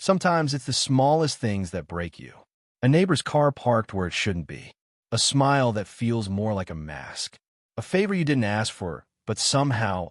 Sometimes it's the smallest things that break you. A neighbor's car parked where it shouldn't be. A smile that feels more like a mask. A favor you didn't ask for, but somehow,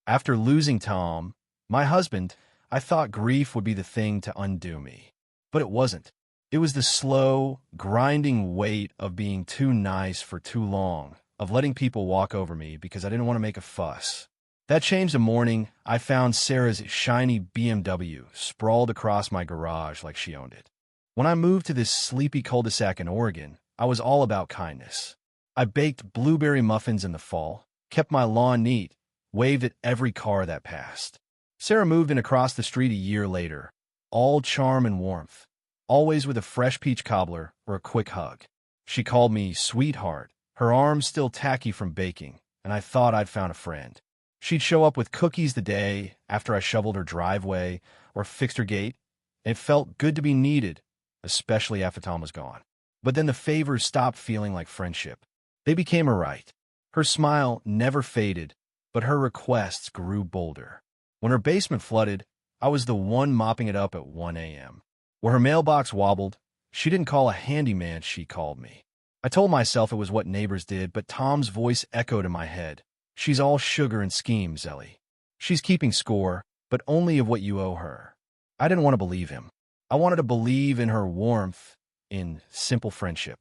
after losing Tom, my husband, I thought grief would be the thing to undo me. But it wasn't. It was the slow, grinding weight of being too nice for too long, of letting people walk over me because I didn't want to make a fuss. That changed the morning I found Sarah's shiny BMW sprawled across my garage like she owned it. When I moved to this sleepy cul-de-sac in Oregon, I was all about kindness. I baked blueberry muffins in the fall, kept my lawn neat, waved at every car that passed. Sarah moved in across the street a year later, all charm and warmth, always with a fresh peach cobbler or a quick hug. She called me sweetheart, her arms still tacky from baking, and I thought I'd found a friend. She'd show up with cookies the day after I shoveled her driveway or fixed her gate, and it felt good to be needed, especially after Tom was gone. But then the favors stopped feeling like friendship. They became a right. Her smile never faded, but her requests grew bolder. When her basement flooded, I was the one mopping it up at 1 a.m. Where her mailbox wobbled, she didn't call a handyman, she called me. I told myself it was what neighbors did, but Tom's voice echoed in my head. She's all sugar and schemes, Ellie. She's keeping score, but only of what you owe her. I didn't want to believe him. I wanted to believe in her warmth, in simple friendship.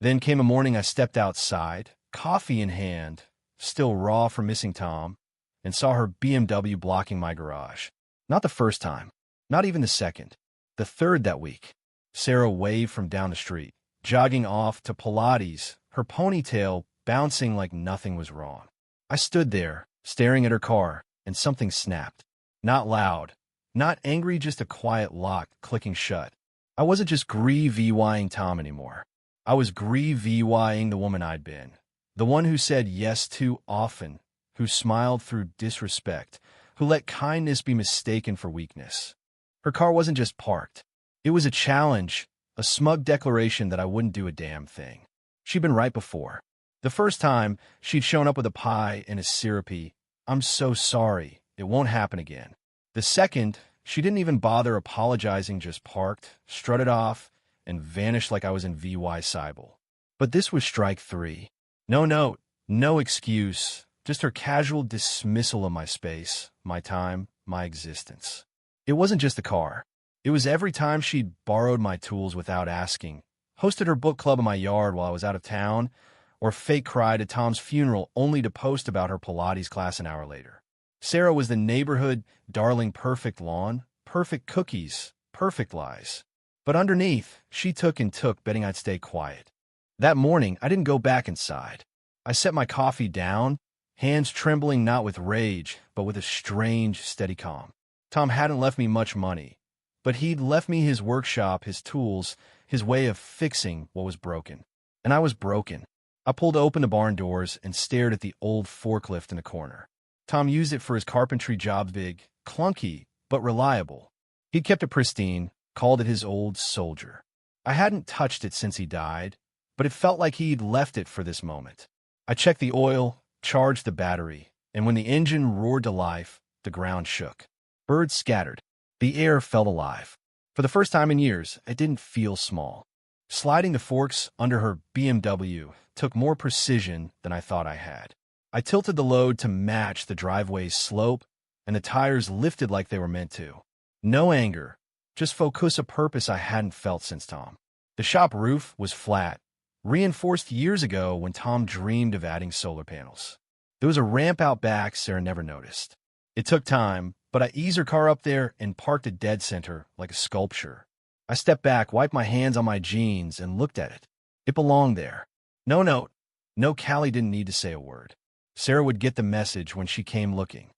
Then came a morning I stepped outside, coffee in hand, still raw from missing Tom, and saw her BMW blocking my garage. Not the first time, not even the second, the third that week. Sarah waved from down the street, jogging off to Pilates, her ponytail bouncing like nothing was wrong. I stood there, staring at her car, and something snapped. Not loud, not angry, just a quiet lock clicking shut. I wasn't just grieve-ing Tom anymore. I was grieve-ing the woman I'd been. The one who said yes too often, who smiled through disrespect, who let kindness be mistaken for weakness. Her car wasn't just parked. It was a challenge, a smug declaration that I wouldn't do a damn thing. She'd been right before. The first time, she'd shown up with a pie and a syrupy, "I'm so sorry, it won't happen again." The second, she didn't even bother apologizing, just parked, strutted off, and vanished like I was in VY Cybele. But this was strike three. No note, no excuse, just her casual dismissal of my space, my time, my existence. It wasn't just the car. It was every time she'd borrowed my tools without asking, hosted her book club in my yard while I was out of town, or fake cried at Tom's funeral only to post about her Pilates class an hour later. Sarah was the neighborhood darling, perfect lawn, perfect cookies, perfect lies. But underneath, she took and took, betting I'd stay quiet. That morning, I didn't go back inside. I set my coffee down, hands trembling not with rage, but with a strange, steady calm. Tom hadn't left me much money, but he'd left me his workshop, his tools, his way of fixing what was broken. And I was broken. I pulled open the barn doors and stared at the old forklift in the corner. Tom used it for his carpentry job, big, clunky, but reliable. He'd kept it pristine, called it his old soldier. I hadn't touched it since he died, but it felt like he'd left it for this moment. I checked the oil, charged the battery, and when the engine roared to life, the ground shook. Birds scattered. The air felt alive. For the first time in years, it didn't feel small. Sliding the forks under her BMW took more precision than I thought I had. I tilted the load to match the driveway's slope, and the tires lifted like they were meant to. No anger, just focus, a purpose I hadn't felt since Tom. The shop roof was flat, reinforced years ago when Tom dreamed of adding solar panels. There was a ramp out back Sarah never noticed. It took time, but I eased her car up there and parked it dead center like a sculpture. I stepped back, wiped my hands on my jeans, and looked at it. It belonged there. No note. No, Callie didn't need to say a word. Sarah would get the message when she came looking.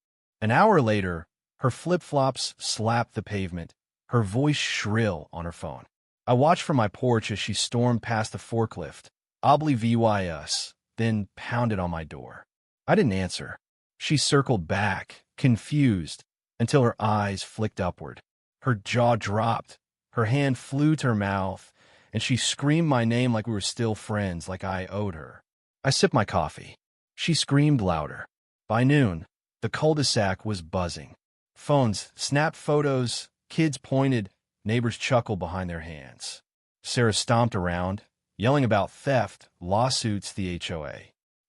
An hour later, her flip-flops slapped the pavement, her voice shrill on her phone. I watched from my porch as she stormed past the forklift, oblivious, then pounded on my door. I didn't answer. She circled back, confused, until her eyes flicked upward. Her jaw dropped, her hand flew to her mouth, and she screamed my name like we were still friends, like I owed her. I sipped my coffee. She screamed louder. By noon, the cul-de-sac was buzzing. Phones snapped photos, kids pointed, neighbors chuckled behind their hands. Sarah stomped around, yelling about theft, lawsuits, the HOA.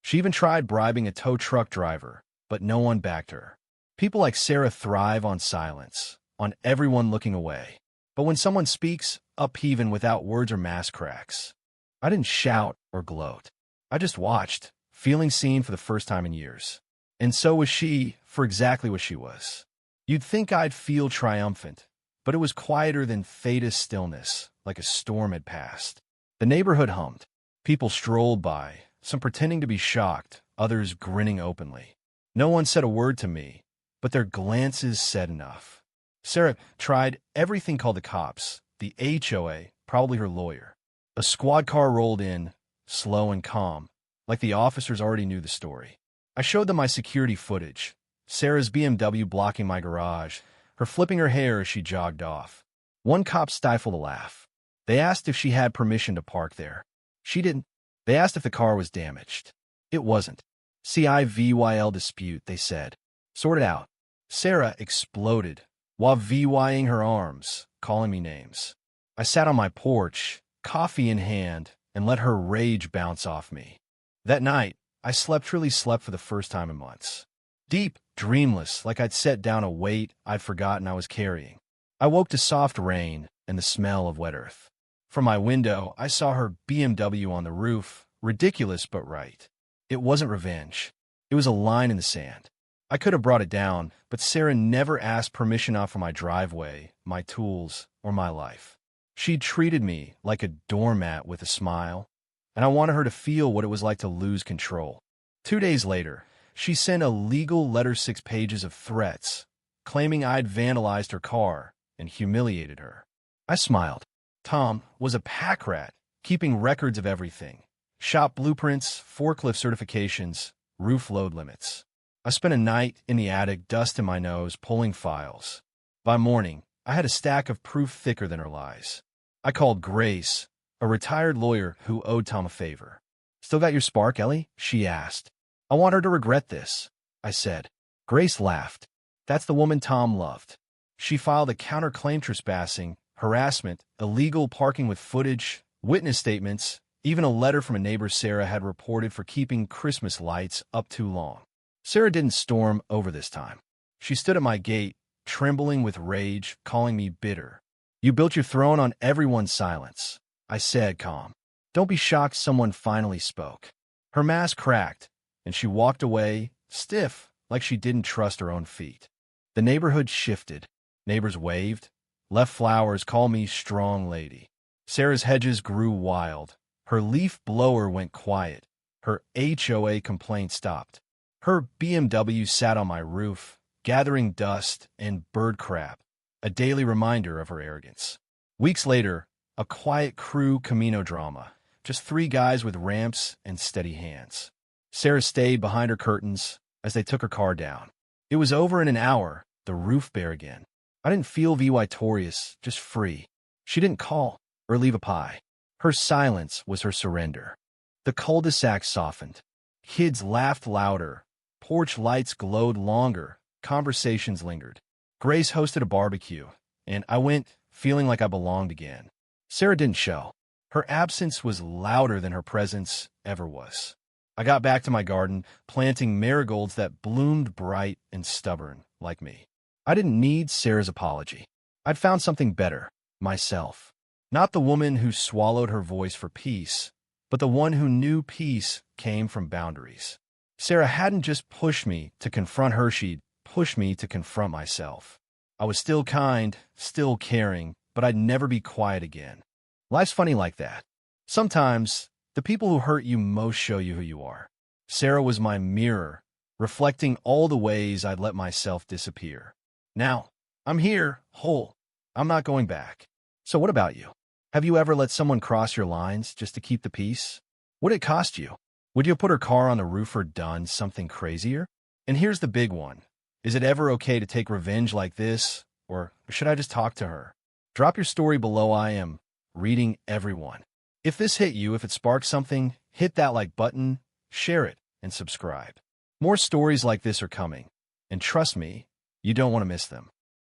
She even tried bribing a tow truck driver, but no one backed her. People like Sarah thrive on silence, on everyone looking away. But when someone speaks, upheaving without words or mask cracks. I didn't shout or gloat. I just watched, feeling seen for the first time in years. And so was she, for exactly what she was. You'd think I'd feel triumphant, but it was quieter than Theta's stillness, like a storm had passed. The neighborhood hummed. People strolled by, some pretending to be shocked, others grinning openly. No one said a word to me, but their glances said enough. Sarah tried everything called the cops, the HOA, probably her lawyer. A squad car rolled in, slow and calm, like the officers already knew the story. I showed them my security footage, Sarah's BMW blocking my garage, her flipping her hair as she jogged off. One cop stifled a laugh. They asked if she had permission to park there. She didn't. They asked if the car was damaged. It wasn't. CIVYL dispute, they said. Sort it out. Sarah exploded, while VYing her arms, calling me names. I sat on my porch, coffee in hand, and let her rage bounce off me. That night, I truly slept for the first time in months. Deep, dreamless, like I'd set down a weight I'd forgotten I was carrying. I woke to soft rain and the smell of wet earth. From my window, I saw her BMW on the roof, ridiculous but right. It wasn't revenge. It was a line in the sand. I could have brought it down, but Sarah never asked permission off for my driveway, my tools, or my life. She treated me like a doormat with a smile, and I wanted her to feel what it was like to lose control. 2 days later, she sent a legal letter 6 pages of threats, claiming I'd vandalized her car and humiliated her. I smiled. Tom was a pack rat, keeping records of everything. Shop blueprints, forklift certifications, roof load limits. I spent a night in the attic, dust in my nose, pulling files. By morning, I had a stack of proof thicker than her lies. I called Grace, a retired lawyer who owed Tom a favor. "Still got your spark, Ellie?" she asked. "I want her to regret this," I said. Grace laughed. "That's the woman Tom loved." She filed a counterclaim trespassing, harassment, illegal parking with footage, witness statements, even a letter from a neighbor Sarah had reported for keeping Christmas lights up too long. Sarah didn't storm over this time. She stood at my gate, trembling with rage, calling me bitter. "You built your throne on everyone's silence," I said, calm. "Don't be shocked someone finally spoke." Her mask cracked, and she walked away, stiff, like she didn't trust her own feet. The neighborhood shifted. Neighbors waved, left flowers, called me strong lady. Sarah's hedges grew wild. Her leaf blower went quiet. Her HOA complaint stopped. Her BMW sat on my roof, gathering dust and bird crap, a daily reminder of her arrogance. Weeks later, a quiet crew Camino drama, just 3 guys with ramps and steady hands. Sarah stayed behind her curtains as they took her car down. It was over in an hour, the roof bare again. I didn't feel victorious, just free. She didn't call or leave a pie. Her silence was her surrender. The cul-de-sac softened. Kids laughed louder. Porch lights glowed longer. Conversations lingered. Grace hosted a barbecue, and I went feeling like I belonged again. Sarah didn't show. Her absence was louder than her presence ever was. I got back to my garden, planting marigolds that bloomed bright and stubborn, like me. I didn't need Sarah's apology. I'd found something better, myself. Not the woman who swallowed her voice for peace, but the one who knew peace came from boundaries. Sarah hadn't just pushed me to confront her, she'd pushed me to confront myself. I was still kind, still caring, but I'd never be quiet again. Life's funny like that. Sometimes, the people who hurt you most show you who you are. Sarah was my mirror, reflecting all the ways I'd let myself disappear. Now, I'm here, whole. I'm not going back. So what about you? Have you ever let someone cross your lines just to keep the peace? What'd it cost you? Would you have put her car on the roof or done something crazier? And here's the big one. Is it ever okay to take revenge like this? Or should I just talk to her? Drop your story below. I am reading everyone. If this hit you, if it sparked something, hit that like button, share it, and subscribe. More stories like this are coming. And trust me, you don't want to miss them.